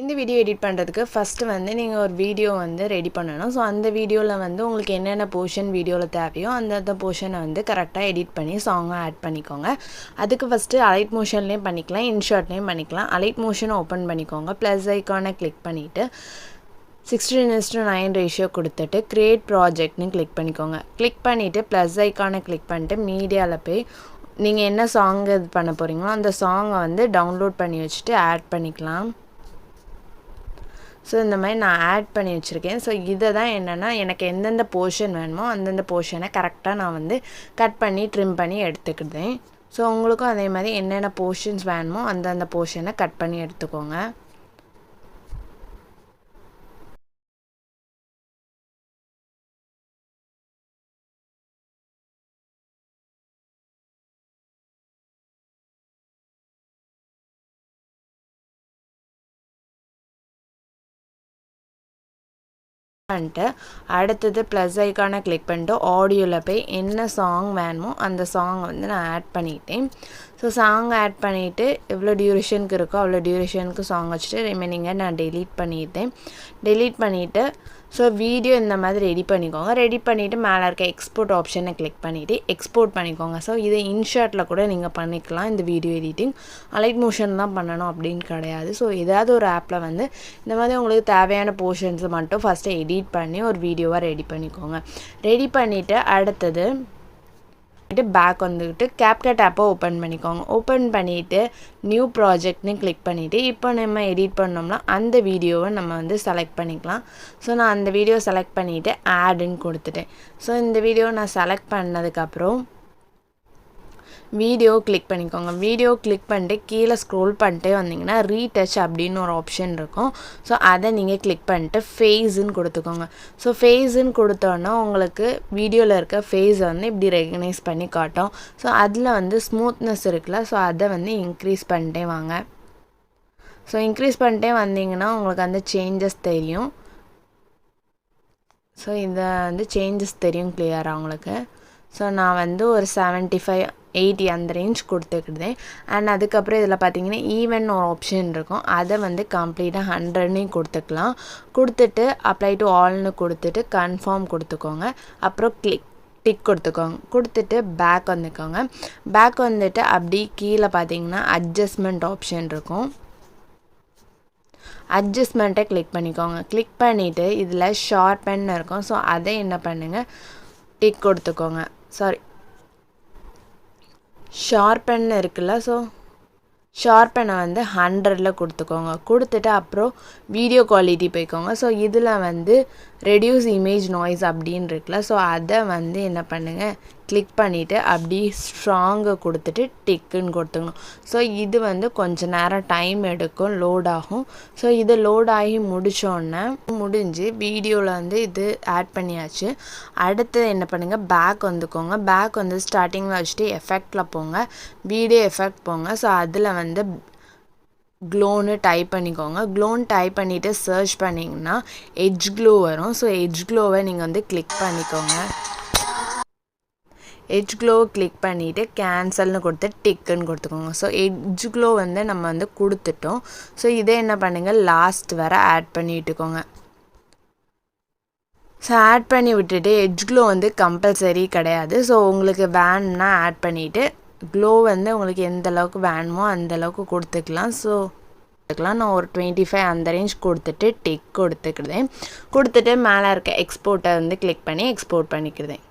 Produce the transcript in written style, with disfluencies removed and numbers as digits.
இந்த video edit பண்ணுறதுக்கு first வந்து நீங்கள் ஒரு வீடியோ வந்து ரெடி பண்ணணும். ஸோ அந்த வீடியோவில் வந்து உங்களுக்கு என்னென்ன போர்ஷன் வீடியோவில் தேவையோ அந்தந்த போர்ஷனை வந்து கரெக்டாக எடிட் பண்ணி சாங்கை ஆட் பண்ணிக்கோங்க. அதுக்கு ஃபஸ்ட்டு அலைட் மோஷன்லேயும் பண்ணிக்கலாம், இன்ஷார்ட்லேயும் பண்ணிக்கலாம். அலைட் மோஷனை ஓப்பன் பண்ணிக்கோங்க, ப்ளஸ் ஐக்கானை கிளிக் பண்ணிவிட்டு 16:9 ரேஷியோ கொடுத்துட்டு க்ரியேட் ப்ராஜெக்ட்னு கிளிக் பண்ணிக்கோங்க. கிளிக் பண்ணிவிட்டு ப்ளஸ் ஐக்கானை கிளிக் பண்ணிட்டு மீடியாவில் போய் நீங்கள் என்ன சாங் இது பண்ண போகிறீங்களோ அந்த சாங்கை வந்து டவுன்லோட் பண்ணி வச்சுட்டு ஆட் பண்ணிக்கலாம். ஸோ இந்த மாதிரி நான் ஆட் பண்ணி வச்சுருக்கேன். ஸோ இதை தான் என்னென்னா எனக்கு எந்தெந்த போர்ஷன் வேணுமோ அந்தந்த போர்ஷனை கரெக்டாக நான் வந்து கட் பண்ணி ட்ரிம் பண்ணி எடுத்துக்கிட்டேன். ஸோ உங்களுக்கும் அதே மாதிரி என்னென்ன போர்ஷன்ஸ் வேணுமோ அந்தந்த போர்ஷனை கட் பண்ணி எடுத்துக்கோங்க. பண்ணிட்டு அடுத்தது ப்ளஸ் ஐக்கானை கிளிக் பண்ணிட்டு ஆடியோவில் போய் என்ன சாங் வேணுமோ அந்த சாங் வந்து நான் ஆட் பண்ணிட்டேன். ஸோ சாங் ஆட் பண்ணிவிட்டு எவ்வளோ டியூரேஷனுக்கு இருக்கோ அவ்வளோ டியூரேஷனுக்கு சாங் வச்சுட்டு ரிமைனிங்கை நான் டெலீட் பண்ணிவிட்டு ஸோ வீடியோ இந்த மாதிரி ரெடி பண்ணிக்கோங்க. ரெடி பண்ணிவிட்டு மேலே இருக்க எக்ஸ்போர்ட் ஆப்ஷனை கிளிக் பண்ணிவிட்டு எக்ஸ்போர்ட் பண்ணிக்கோங்க. ஸோ இதை இன்ஷாட்டில் கூட நீங்கள் பண்ணிக்கலாம். இந்த வீடியோ எடிட்டிங் அலைட் மோஷன் தான் பண்ணணும் அப்படின்னு கிடையாது. ஸோ ஏதாவது ஒரு ஆப்பில் வந்து இந்த மாதிரி உங்களுக்கு தேவையான போர்ஷன்ஸை மட்டும் ஃபஸ்ட்டு எடிட் பண்ணி ஒரு வீடியோவாக ரெடி பண்ணிக்கோங்க. ரெடி பண்ணிவிட்டு அடுத்தது பேக் வந்துக்கிட்டு CapCut ஆப்பை ஓப்பன் பண்ணிக்கோங்க. ஓப்பன் பண்ணிவிட்டு நியூ ப்ராஜெக்ட்னு கிளிக் பண்ணிவிட்டு இப்போ நம்ம எடிட் பண்ணோம்னா அந்த வீடியோவை நம்ம வந்து செலக்ட் பண்ணிக்கலாம். ஸோ நான் அந்த வீடியோ செலக்ட் பண்ணிவிட்டு ஆடுன்னு கொடுத்துட்டேன். ஸோ இந்த வீடியோ நான் செலக்ட் பண்ணதுக்கப்புறம் வீடியோ கிளிக் பண்ணிக்கோங்க. வீடியோ கிளிக் பண்ணிட்டு கீழே ஸ்க்ரோல் பண்ணிட்டே வந்தீங்கன்னா ரீடச் அப்படின்னு ஒரு ஆப்ஷன் இருக்கும். ஸோ அதை நீங்கள் கிளிக் பண்ணிட்டு ஃபேஸுன்னு கொடுத்துக்கோங்க. ஸோ ஃபேஸுன்னு கொடுத்தோன்னா உங்களுக்கு வீடியோவில் இருக்க ஃபேஸை வந்து இப்படி ரெகனைஸ் பண்ணி காட்டும். ஸோ அதில் வந்து ஸ்மூத்னஸ் இருக்குல்ல, ஸோ அதை வந்து இன்க்ரீஸ் பண்ணிட்டே வாங்க. ஸோ இன்க்ரீஸ் பண்ணிட்டே வந்தீங்கன்னா உங்களுக்கு அந்த சேஞ்சஸ் தெரியும். ஸோ இதை வந்து சேஞ்சஸ் தெரியும் கிளியராக உங்களுக்கு. ஸோ நான் வந்து ஒரு 75-80 அந்த ரேஞ்ச் கொடுத்துக்கிட்டேன். அண்ட் அதுக்கப்புறம் இதில் பார்த்தீங்கன்னா ஈவன் ஒரு ஆப்ஷன் இருக்கும், அதை வந்து கம்ப்ளீட்டாக 100ன்னு கொடுத்துக்கலாம். கொடுத்துட்டு அப்ளை டு ஆல்னு கொடுத்துட்டு கன்ஃபார்ம் கொடுத்துக்கோங்க. அப்புறம் டிக் கொடுத்துக்கோங்க. கொடுத்துட்டு பேக் வந்துக்கோங்க. பேக் வந்துட்டு அப்படி கீழே பார்த்தீங்கன்னா அட்ஜஸ்ட்மெண்ட் ஆப்ஷன் இருக்கும், அட்ஜஸ்ட்மெண்ட்டை கிளிக் பண்ணிக்கோங்க. கிளிக் பண்ணிவிட்டு இதில் ஷார்பன் இருக்கும். ஸோ அதை என்ன பண்ணுங்கள், டிக் கொடுத்துக்கோங்க. ஷார்பன் இருக்குல்ல, ஸோ ஷார்பனை வந்து 100ல் கொடுத்துக்கோங்க. கொடுத்துட்டு அப்புறம் வீடியோ குவாலிட்டி போய்க்கோங்க. ஸோ இதில் வந்து ரெடியூஸ் இமேஜ் நாய்ஸ் அப்படின்னு இருக்குல்ல, ஸோ அதை வந்து என்ன பண்ணுங்கள், கிளிக் பண்ணிவிட்டு அப்படி ஸ்ட்ராங்கை கொடுத்துட்டு டிக்குன்னு கொடுத்துக்கணும். ஸோ இது வந்து கொஞ்சம் நேரம் டைம் எடுக்கும், லோட் ஆகும். ஸோ இது லோட் ஆகி முடிஞ்சு வீடியோவில் வந்து இது ஆட் பண்ணியாச்சு. அடுத்து என்ன பண்ணுங்கள், பேக் வந்துக்கோங்க. பேக் வந்து ஸ்டார்டிங்கில் வச்சுட்டு எஃபெக்டில் போங்க, வீடியோ எஃபெக்ட் போங்க. ஸோ அதில் வந்து க்ளோன்னு டைப் பண்ணிக்கோங்க. க்ளோன்னு டைப் பண்ணிவிட்டு சர்ச் பண்ணிங்கன்னா எட்ஜ் க்ளோ வரும். ஸோ எட்ஜ் க்ளோவை நீங்கள் வந்து கிளிக் பண்ணிக்கோங்க. எட்ஜ் க்ளோ கிளிக் பண்ணிவிட்டு கேன்சல்னு கொடுத்து டிக்குன்னு கொடுத்துக்கோங்க. ஸோ எட்ஜ் க்ளோ வந்து நம்ம வந்து கொடுத்துட்டோம். ஸோ இதே என்ன பண்ணுங்கள், லாஸ்ட் வர ஆட் பண்ணி விட்டுக்கோங்க. ஸோ ஆட் பண்ணி விட்டுட்டு எட்ஜ் க்ளோ வந்து கம்பல்சரி கிடையாது. ஸோ உங்களுக்கு வேணும்னா ஆட் பண்ணிவிட்டு க்ளோ வந்து உங்களுக்கு எந்த அளவுக்கு வேணுமோ அந்தளவுக்கு கொடுத்துக்கலாம். ஸோ நான் ஒரு 25 அந்த ரேஞ்ச் கொடுத்துட்டு டிக் கொடுத்துக்கிடுதேன். கொடுத்துட்டு மேலே இருக்க எக்ஸ்போர்ட்டை வந்து கிளிக் பண்ணி எக்ஸ்போர்ட் பண்ணிக்கிடுதேன்.